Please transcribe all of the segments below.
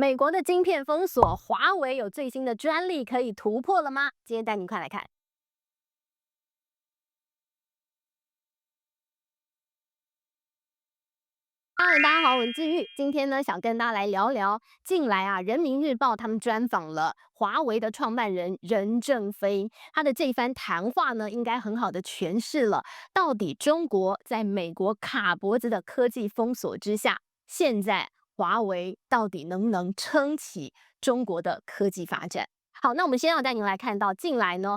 美国的晶片封锁，华为有最新的专利可以突破了吗？今天带您快来看。大家好，我是志玉。今天呢，想跟大家来聊聊，近来人民日报他们专访了华为的创办人任正非，他的这一番谈话呢，应该很好的诠释了到底中国在美国卡脖子的科技封锁之下，现在华为到底能不能撑起中国的科技发展？好，那我们先要带您来看到，近来呢，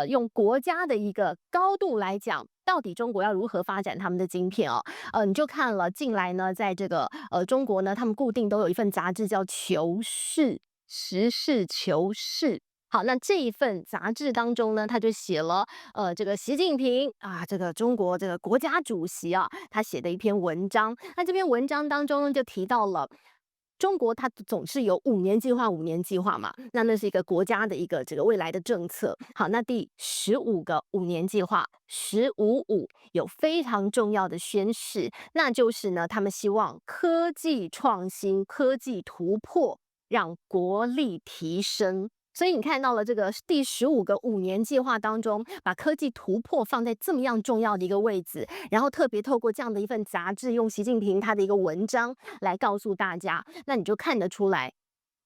用国家的一个高度来讲，到底中国要如何发展他们的晶片哦？你就看了近来呢，在这个中国呢，他们固定都有一份杂志叫《求是》，实事求是。好，那这一份杂志当中呢，他就写了，这个习近平这个中国这个国家主席他写的一篇文章。那这篇文章当中呢，就提到了中国它总是有5年计划、5年计划嘛，那是一个国家的一个这个未来的政策。好，那第15个5年计划“15-5”有非常重要的宣示，那就是呢，他们希望科技创新、科技突破，让国力提升。所以你看到了这个第15个5年计划当中，把科技突破放在这么样重要的一个位置，然后特别透过这样的一份杂志，用习近平他的一个文章来告诉大家，那你就看得出来，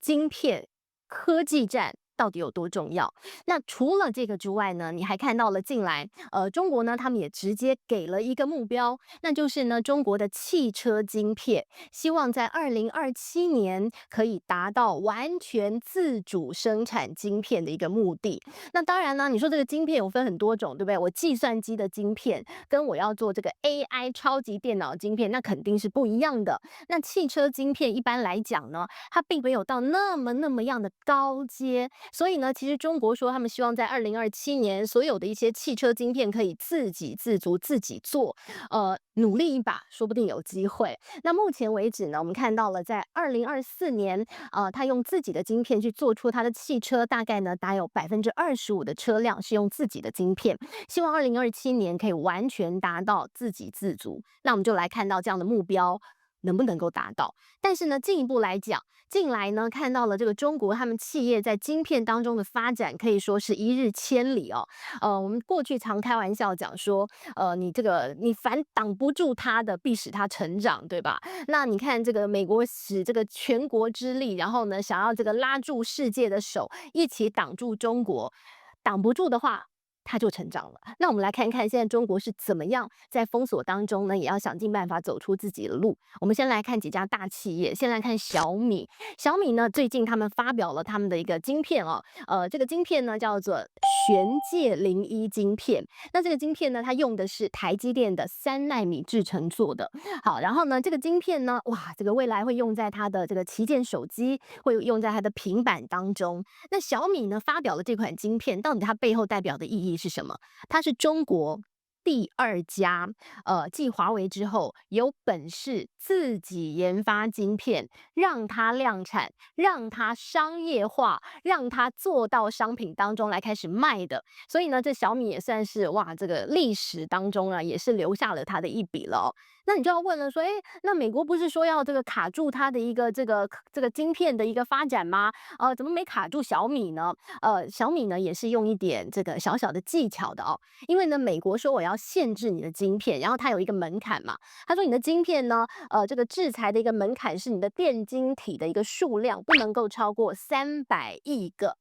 晶片科技战到底有多重要。那除了这个之外呢，你还看到了近来，中国呢，他们也直接给了一个目标，那就是呢，中国的汽车晶片，希望在2027年可以达到完全自主生产晶片的一个目的。那当然呢，你说这个晶片有分很多种，对不对？我计算机的晶片跟我要做这个 AI 超级电脑晶片，那肯定是不一样的。那汽车晶片一般来讲呢，它并没有到那么样的高阶，所以呢，其实中国说他们希望在2027年所有的一些汽车晶片可以自给自足，自己做，努力一把，说不定有机会。那目前为止呢，我们看到了在2024年，他用自己的晶片去做出他的汽车，大概呢达有25%的车辆是用自己的晶片，希望2027年可以完全达到自给自足。那我们就来看到这样的目标能不能够达到。但是呢，进一步来讲，近来呢看到了这个中国他们企业在晶片当中的发展，可以说是一日千里哦。我们过去常开玩笑讲说，你凡挡不住它的，必使它成长，对吧？那你看这个美国使这个全国之力，然后呢想要这个拉住世界的手，一起挡住中国，挡不住的话，它就成长了。那我们来看看现在中国是怎么样在封锁当中呢，也要想尽办法走出自己的路。我们先来看几家大企业，先来看小米。小米呢，最近他们发表了他们的一个晶片哦，这个晶片呢叫做玄界01晶片。那这个晶片呢，它用的是台积电的3奈米制程做的。好，然后呢，这个晶片呢，哇，这个未来会用在它的这个旗舰手机，会用在它的平板当中。那小米呢发表了这款晶片，到底它背后代表的意义是什么？它是中国第2家，继华为之后，有本事自己研发晶片，让它量产，让它商业化，让它做到商品当中来开始卖的。所以呢，这小米也算是哇，这个历史当中也是留下了它的一笔了哦。那你就要问了，说，那美国不是说要这个卡住它的一个这个晶片的一个发展吗？怎么没卡住小米呢？小米呢也是用一点这个小小的技巧的哦，因为呢，美国说我要限制你的晶片，然后它有一个门槛嘛，他说你的晶片呢，这个制裁的一个门槛是你的电晶体的一个数量不能够超过300亿个。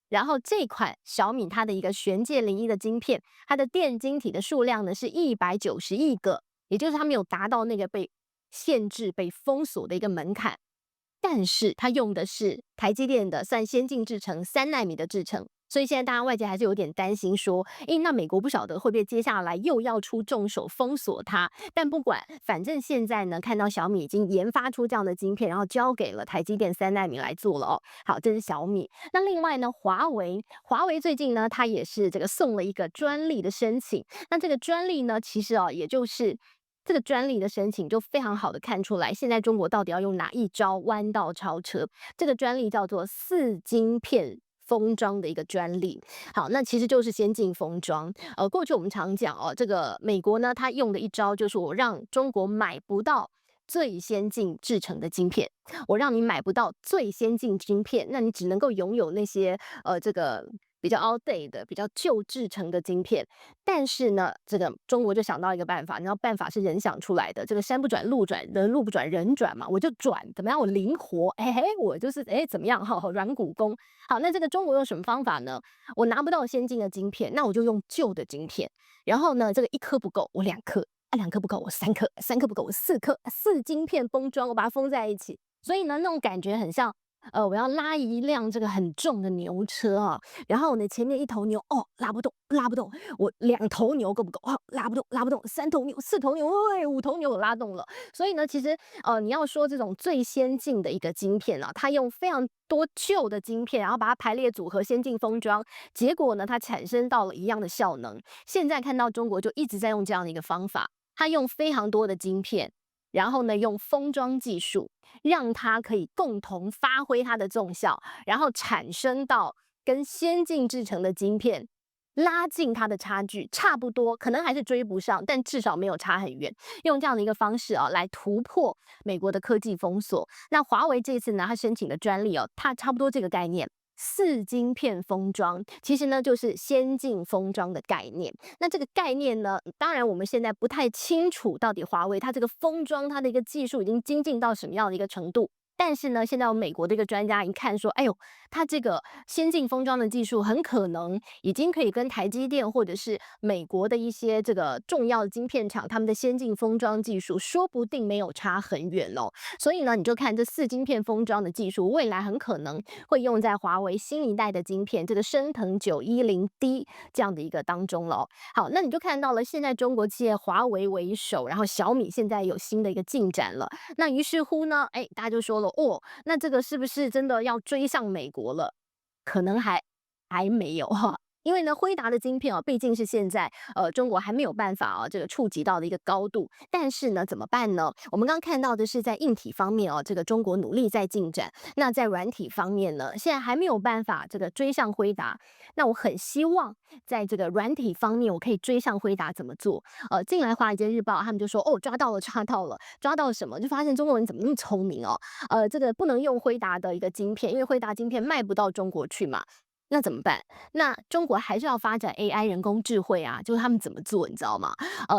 然后这款小米它的一个玄界01的晶片，它的电晶体的数量呢是190亿个，也就是它没有达到那个被限制、被封锁的一个门槛。但是它用的是台积电的算先进制程3奈米的制程，所以现在大家外界还是有点担心说，那美国不晓得会不会接下来又要出重手封锁它？但不管，反正现在呢，看到小米已经研发出这样的晶片，然后交给了台积电3奈米来做了哦。好，这是小米。那另外呢，华为最近呢，它也是这个送了一个专利的申请。那这个专利呢，其实也就是这个专利的申请就非常好的看出来，现在中国到底要用哪一招弯道超车？这个专利叫做4晶片封装的一个专利。好，那其实就是先进封装。过去我们常讲这个美国呢，它用的一招就是我让中国买不到最先进制成的晶片，我让你买不到最先进晶片，那你只能够拥有那些这个比较 outdated 的、比较旧制成的晶片。但是呢，这个中国就想到一个办法，你知道办法是人想出来的，这个山不转路转，路不转人转嘛，我就转，怎么样？我灵活，哎嘿，我就是哎怎么样？哈，软骨功。好，那这个中国用什么方法呢？我拿不到先进的晶片，那我就用旧的晶片。然后呢，这个一颗不够，我两颗。啊，两颗不够，我三颗；三颗不够，我四颗。四晶片封装，我把它封在一起。所以呢，那种感觉很像，我要拉一辆这个很重的牛车啊，然后呢，前面一头牛，哦，拉不动，拉不动。我两头牛够不够？哦，拉不动，拉不动。三头牛、四头牛，哎，五头牛我拉动了。所以呢，其实你要说这种最先进的一个晶片啊，它用非常多旧的晶片，然后把它排列组合、先进封装，结果呢，它产生到了一样的效能。现在看到中国就一直在用这样的一个方法。它用非常多的晶片，然后呢，用封装技术让它可以共同发挥它的重效，然后产生到跟先进制成的晶片拉近它的差距，差不多，可能还是追不上，但至少没有差很远。用这样的一个方式啊，来突破美国的科技封锁。那华为这次呢，它申请的专利哦，它差不多这个概念。四晶片封装，其实呢就是先进封装的概念。那这个概念呢，当然我们现在不太清楚到底华为它这个封装它的一个技术已经精进到什么样的一个程度。但是呢，现在有美国的一个专家一看说，哎呦，它这个先进封装的技术很可能已经可以跟台积电或者是美国的一些这个重要的晶片厂，他们的先进封装技术说不定没有差很远哦。所以呢，你就看这四晶片封装的技术，未来很可能会用在华为新一代的晶片这个升腾 910D 这样的一个当中了哦。好，那你就看到了，现在中国企业华为为首，然后小米现在有新的一个进展了。那于是乎呢，哎，大家就说了，哦，那这个是不是真的要追上美国了？可能还没有哈。因为呢，辉达的晶片哦，毕竟是现在中国还没有办法啊，这个触及到的一个高度。但是呢，怎么办呢？我们刚刚看到的是在硬体方面哦，这个中国努力在进展。那在软体方面呢，现在还没有办法这个追上辉达。那我很希望在这个软体方面，我可以追上辉达怎么做？近来《华尔街日报》他们就说，哦，抓到了，抓到了，抓到了什么？就发现中国人怎么那么聪明哦？这个不能用辉达的一个晶片，因为辉达晶片卖不到中国去嘛。那怎么办？那中国还是要发展 AI 人工智慧啊，就是他们怎么做，你知道吗？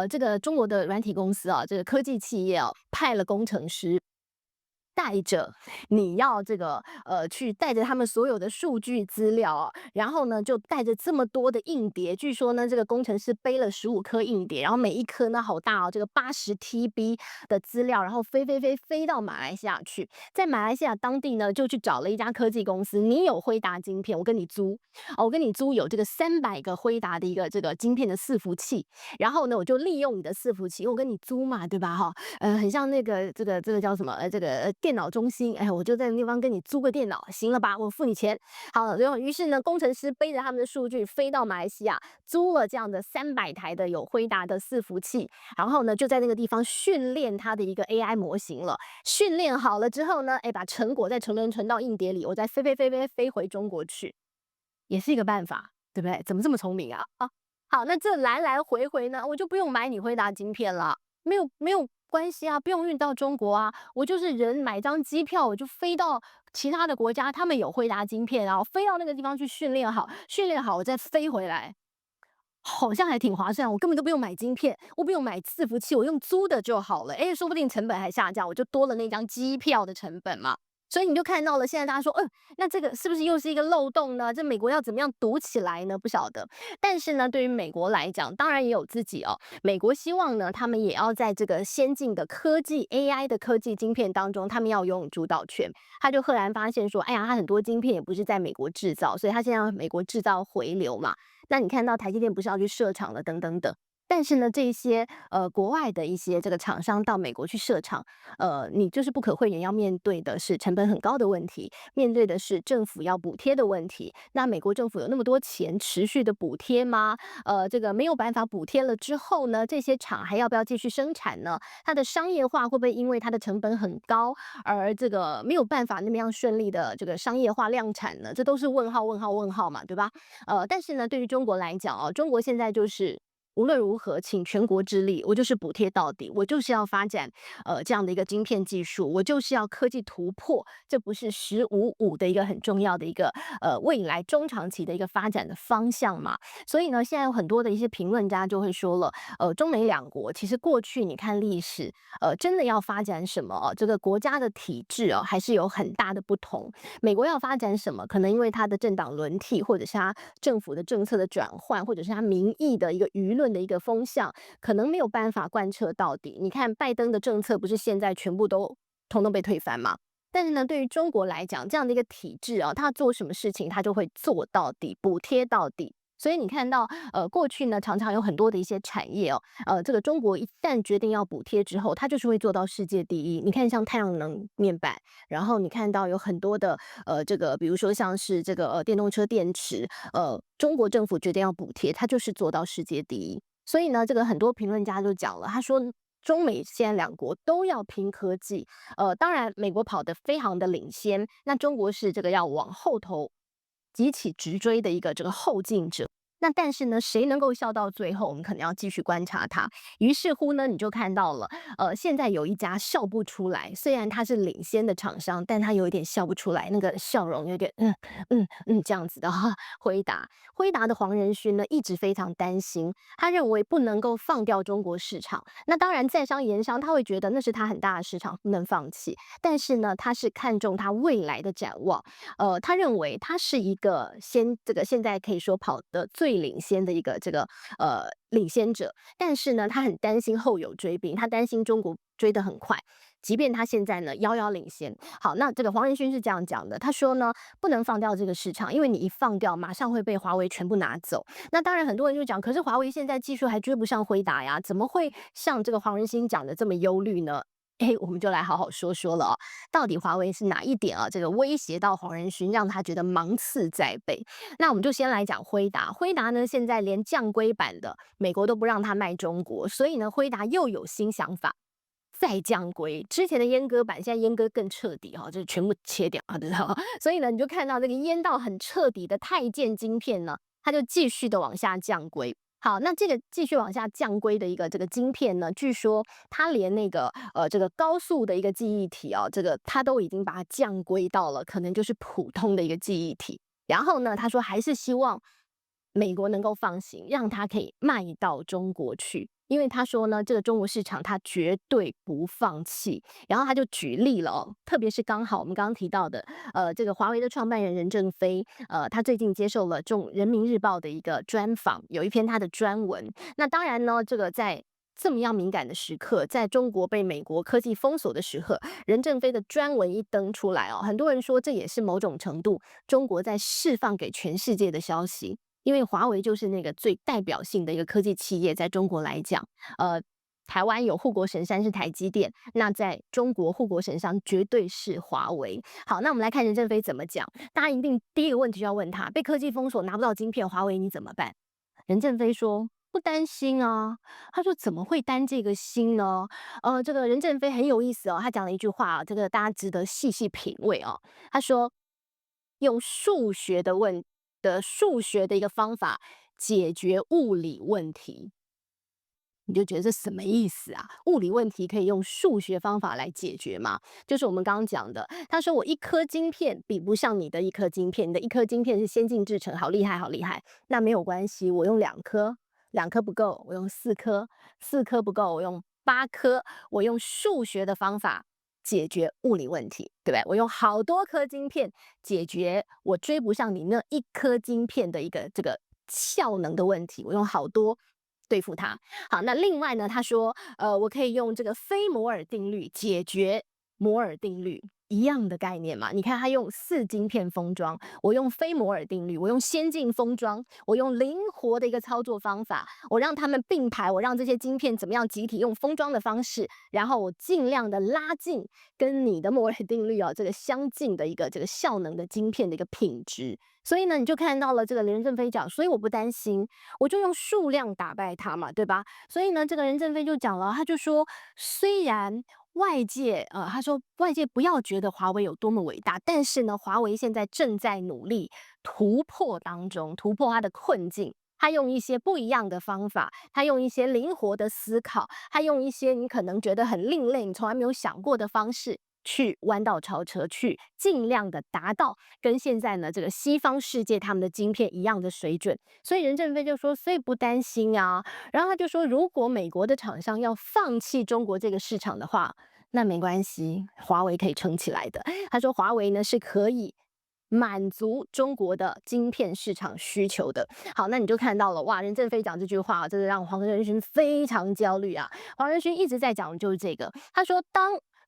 这个中国的软体公司啊，这个科技企业啊，派了工程师带着你要这个去带着他们所有的数据资料啊，然后呢就带着这么多的硬碟，据说呢这个工程师背了15颗硬碟，然后每一颗呢好大哦，这个80TB 的资料，然后飞到马来西亚去，在马来西亚当地呢就去找了一家科技公司，你有辉达晶片，我跟你租哦，我跟你租有这个300个辉达的一个这个晶片的伺服器，然后呢我就利用你的伺服器，因为我跟你租嘛，对吧哈？很像那个这个叫什么？这个电脑中心，哎，我就在那地方跟你租个电脑，行了吧？我付你钱。好，然后于是呢，工程师背着他们的数据飞到马来西亚，租了这样的300台的有辉达的伺服器，然后呢，就在那个地方训练他的一个 AI 模型了。训练好了之后呢，哎，把成果再存到硬碟里，我再飞回中国去，也是一个办法，对不对？怎么这么聪明啊？啊，好，那这来来回回呢，我就不用买你辉达晶片了。没有关系啊，不用运到中国啊，我就是人买张机票，我就飞到其他的国家，他们有辉达晶片，然后飞到那个地方去训练好，训练好我再飞回来，好像还挺划算。我根本都不用买晶片，我不用买伺服器，我用租的就好了。诶，说不定成本还下降，我就多了那张机票的成本嘛。所以你就看到了，现在大家说，那这个是不是又是一个漏洞呢？这美国要怎么样堵起来呢？不晓得。但是呢，对于美国来讲，当然也有自己哦。美国希望呢，他们也要在这个先进的科技 AI 的科技晶片当中，他们要拥有主导权。他就赫然发现说，哎呀，他很多晶片也不是在美国制造，所以他现在要美国制造回流嘛。那你看到台积电不是要去设厂了，等等等。但是呢，这些国外的一些这个厂商到美国去设厂，你就是不可讳言要面对的是成本很高的问题，面对的是政府要补贴的问题。那美国政府有那么多钱持续的补贴吗？这个没有办法补贴了之后呢，这些厂还要不要继续生产呢？它的商业化会不会因为它的成本很高，而这个没有办法那么样顺利的这个商业化量产呢？这都是问号问号问号嘛，对吧？但是呢，对于中国来讲哦，中国现在就是无论如何，请全国之力，我就是补贴到底，我就是要发展这样的一个晶片技术，我就是要科技突破，这不是“15+5”的一个很重要的一个未来中长期的一个发展的方向嘛？所以呢，现在有很多的一些评论家就会说了，中美两国其实过去你看历史，真的要发展什么哦，这个国家的体制哦，还是有很大的不同。美国要发展什么，可能因为它的政党轮替，或者是它政府的政策的转换，或者是它民意的一个舆论的一个风向，可能没有办法贯彻到底。你看拜登的政策不是现在全部都统统被推翻吗？但是呢，对于中国来讲，这样的一个体制啊，他做什么事情他就会做到底，补贴到底。所以你看到，过去呢常常有很多的一些产业哦，这个中国一旦决定要补贴之后，它就是会做到世界第一。你看像太阳能面板，然后你看到有很多的这个比如说像是这个电动车电池，中国政府决定要补贴，它就是做到世界第一。所以呢，这个很多评论家就讲了，他说。中美现在两国都要拼科技，当然美国跑得非常的领先，那中国是这个要往后头急起直追的一个这个后进者。那但是呢，谁能够笑到最后，我们可能要继续观察它。于是乎呢，你就看到了，现在有一家笑不出来，虽然它是领先的厂商，但它有一点笑不出来，那个笑容有点这样子的哈。辉达，辉达的黄仁勋呢，一直非常担心，他认为不能够放掉中国市场。那当然，在商言商，他会觉得那是他很大的市场，不能放弃。但是呢，他是看重他未来的展望，他认为他是一个这个现在可以说跑得最领先的一个这个领先者，但是呢，他很担心后有追兵，他担心中国追得很快。即便他现在呢遥遥领先，好，那这个黄仁勋是这样讲的，他说呢，不能放掉这个市场，因为你一放掉，马上会被华为全部拿走。那当然，很多人就讲，可是华为现在技术还追不上辉达呀，怎么会像这个黄仁勋讲的这么忧虑呢？我们就来好好说说了哦，到底华为是哪一点啊？这个威胁到黄仁勋，让他觉得芒刺在背。那我们就先来讲辉达，辉达呢现在连降规版的美国都不让他卖中国，所以呢，辉达又有新想法。再降规，之前的阉割版，现在阉割更彻底哈，就是全部切掉啊，知道？所以呢，你就看到这个阉到很彻底的太监晶片呢，它就继续的往下降规。好，那这个继续往下降规的一个这个晶片呢，据说它连那个这个高速的一个记忆体哦，这个它都已经把它降规到了可能就是普通的一个记忆体。然后呢，他说还是希望美国能够放行，让它可以卖到中国去。因为他说呢，这个中国市场他绝对不放弃。然后他就举例了哦，特别是刚好我们刚刚提到的，这个华为的创办人任正非，他最近接受了人民日报的一个专访，有一篇他的专文。那当然呢，这个在这么样敏感的时刻，在中国被美国科技封锁的时刻，任正非的专文一登出来哦，很多人说这也是某种程度中国在释放给全世界的消息。因为华为就是那个最代表性的一个科技企业，在中国来讲，台湾有护国神山是台积电，那在中国护国神山绝对是华为。好，那我们来看任正非怎么讲。大家一定第一个问题就要问他：被科技封锁拿不到晶片，华为你怎么办？任正非说。不担心啊，他说怎么会担这个心呢？这个任正非很有意思哦，他讲了一句话啊，这个大家值得细细品味哦。他说，用数学的一个方法解决物理问题，你就觉得这什么意思啊？物理问题可以用数学方法来解决吗？就是我们刚刚讲的，他说我一颗晶片比不上你的一颗晶片，你的一颗晶片是先进制程，好厉害，好厉害。那没有关系，我用2颗，2颗不够，我用4颗，4颗不够，我用8颗，我用数学的方法解决物理问题，对不对？我用好多颗晶片解决我追不上你那一颗晶片的一个这个效能的问题，我用好多对付它。好，那另外呢，他说，我可以用这个非摩尔定律解决摩尔定律。一样的概念嘛，你看他用4晶片封装，我用非摩尔定律，我用先进封装，我用灵活的一个操作方法，我让他们并排，我让这些晶片怎么样集体用封装的方式，然后我尽量的拉近跟你的摩尔定律这个相近的一个这个效能的晶片的一个品质。所以呢，你就看到了这个任正非讲，所以我不担心，我就用数量打败他嘛，对吧？所以呢，这个任正非就讲了，他就说，虽然外界他说外界不要觉得华为有多么伟大，但是呢，华为现在正在努力突破当中，突破它的困境。他用一些不一样的方法，他用一些灵活的思考，他用一些你可能觉得很另类、你从来没有想过的方式，去弯道超车，去尽量的达到跟现在呢这个西方世界他们的晶片一样的水准。所以任正非就说，所以不担心啊。然后他就说，如果美国的厂商要放弃中国这个市场的话，那没关系，华为可以撑起来的。他说华为呢是可以满足中国的晶片市场需求的。好，那你就看到了，哇，任正非讲这句话，这个让黄仁勋非常焦虑啊。黄仁勋一直在讲的就是这个，他说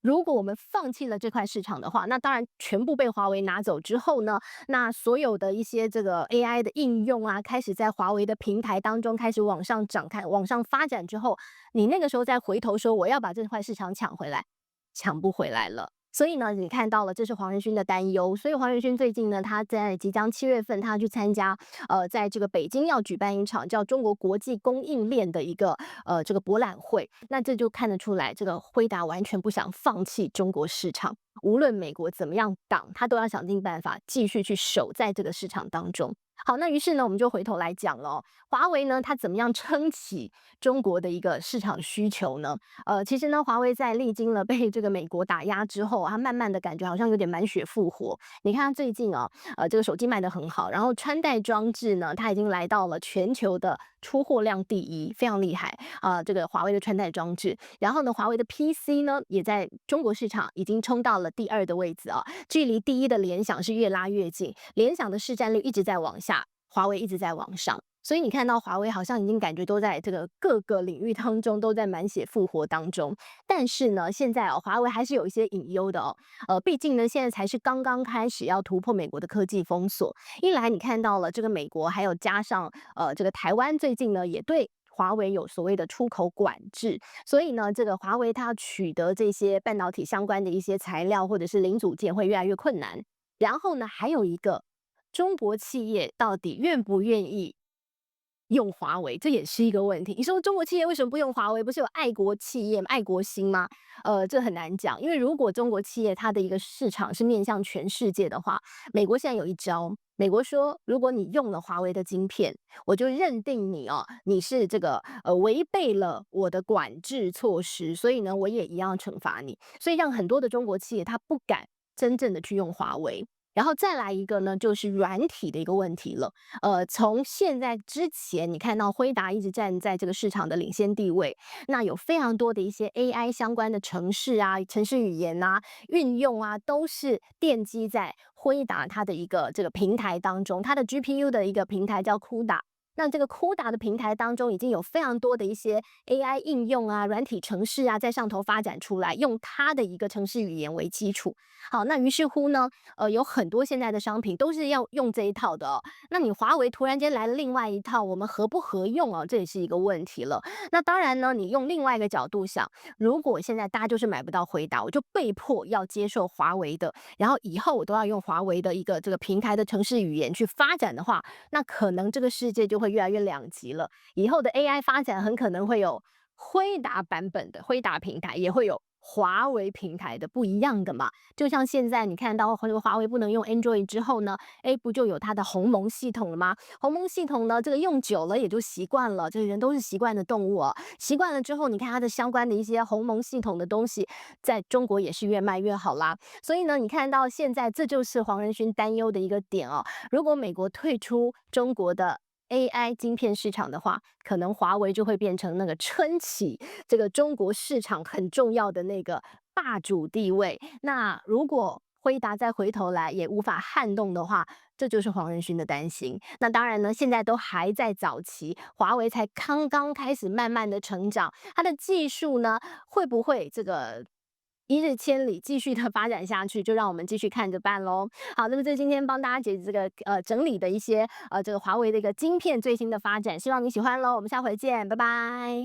如果我们放弃了这块市场的话，那当然全部被华为拿走之后呢，那所有的一些这个 AI 的应用啊，开始在华为的平台当中开始往上展开、往上发展之后，你那个时候再回头说我要把这块市场抢回来，抢不回来了。所以呢，你看到了，这是黄仁勋的担忧。所以黄仁勋最近呢，他在即将7月份，他去参加，在这个北京要举办一场叫中国国际供应链的一个这个博览会。那这就看得出来，这个辉达完全不想放弃中国市场，无论美国怎么样挡，他都要想尽办法继续去守在这个市场当中。好，那于是呢，我们就回头来讲了哦，华为呢，它怎么样撑起中国的一个市场需求呢？其实呢，华为在历经了被这个美国打压之后，它慢慢的感觉好像有点满血复活。你看它最近啊，这个手机卖得很好，然后穿戴装置呢，它已经来到了全球的出货量第一，非常厉害啊、这个华为的穿戴装置，然后呢，华为的 PC 呢，也在中国市场已经冲到了第2的位置啊，距离第1的联想是越拉越近，联想的市占率一直在往下，华为一直在往上。所以你看到华为好像已经感觉都在这个各个领域当中都在满血复活当中，但是呢，现在哦，华为还是有一些隐忧的哦。毕竟呢，现在才是刚刚开始要突破美国的科技封锁。一来你看到了这个美国，还有加上这个台湾最近呢也对华为有所谓的出口管制，所以呢，这个华为它取得这些半导体相关的一些材料或者是零组件会越来越困难。然后呢，还有一个中国企业到底愿不愿意用华为，这也是一个问题。你说中国企业为什么不用华为？不是有爱国企业、爱国心吗？这很难讲，因为如果中国企业它的一个市场是面向全世界的话，美国现在有一招，美国说，如果你用了华为的晶片，我就认定你哦，你是这个违背了我的管制措施，所以呢，我也一样惩罚你。所以让很多的中国企业它不敢真正的去用华为。然后再来一个呢，就是软体的一个问题了。从现在之前，你看到辉达一直站在这个市场的领先地位，那有非常多的一些 AI 相关的程式啊、程式语言啊、运用啊，都是奠基在辉达它的一个这个平台当中，它的 GPU 的一个平台叫 CUDA。那这个 CUDA 的平台当中，已经有非常多的一些 AI 应用啊、软体程式啊，在上头发展出来，用它的一个程式语言为基础。好，那于是乎呢，有很多现在的商品都是要用这一套的哦。那你华为突然间来了另外一套，我们合不合用哦？这也是一个问题了。那当然呢，你用另外一个角度想，如果现在大家就是买不到回答，我就被迫要接受华为的，然后以后我都要用华为的一个这个平台的程式语言去发展的话，那可能这个世界就会越来越两极了。以后的 AI 发展很可能会有辉达版本的辉达平台，也会有华为平台的不一样的嘛。就像现在你看到这个华为不能用 Android 之后呢，哎，不就有它的鸿蒙系统了吗？鸿蒙系统呢，这个用久了也就习惯了，这个人都是习惯的动物啊。习惯了之后，你看它的相关的一些鸿蒙系统的东西，在中国也是越卖越好啦。所以呢，你看到现在这就是黄仁勋担忧的一个点哦。如果美国退出中国的 AI 晶片市场的话，可能华为就会变成那个撑起这个中国市场很重要的那个霸主地位。那如果辉达再回头来也无法撼动的话，这就是黄仁勋的担心。那当然呢，现在都还在早期，华为才刚刚开始慢慢的成长，它的技术呢会不会这个一日千里继续的发展下去，就让我们继续看着办喽。好，那么这今天帮大家这个整理的一些这个华为的一个晶片最新的发展，希望你喜欢喽。我们下回见，拜拜。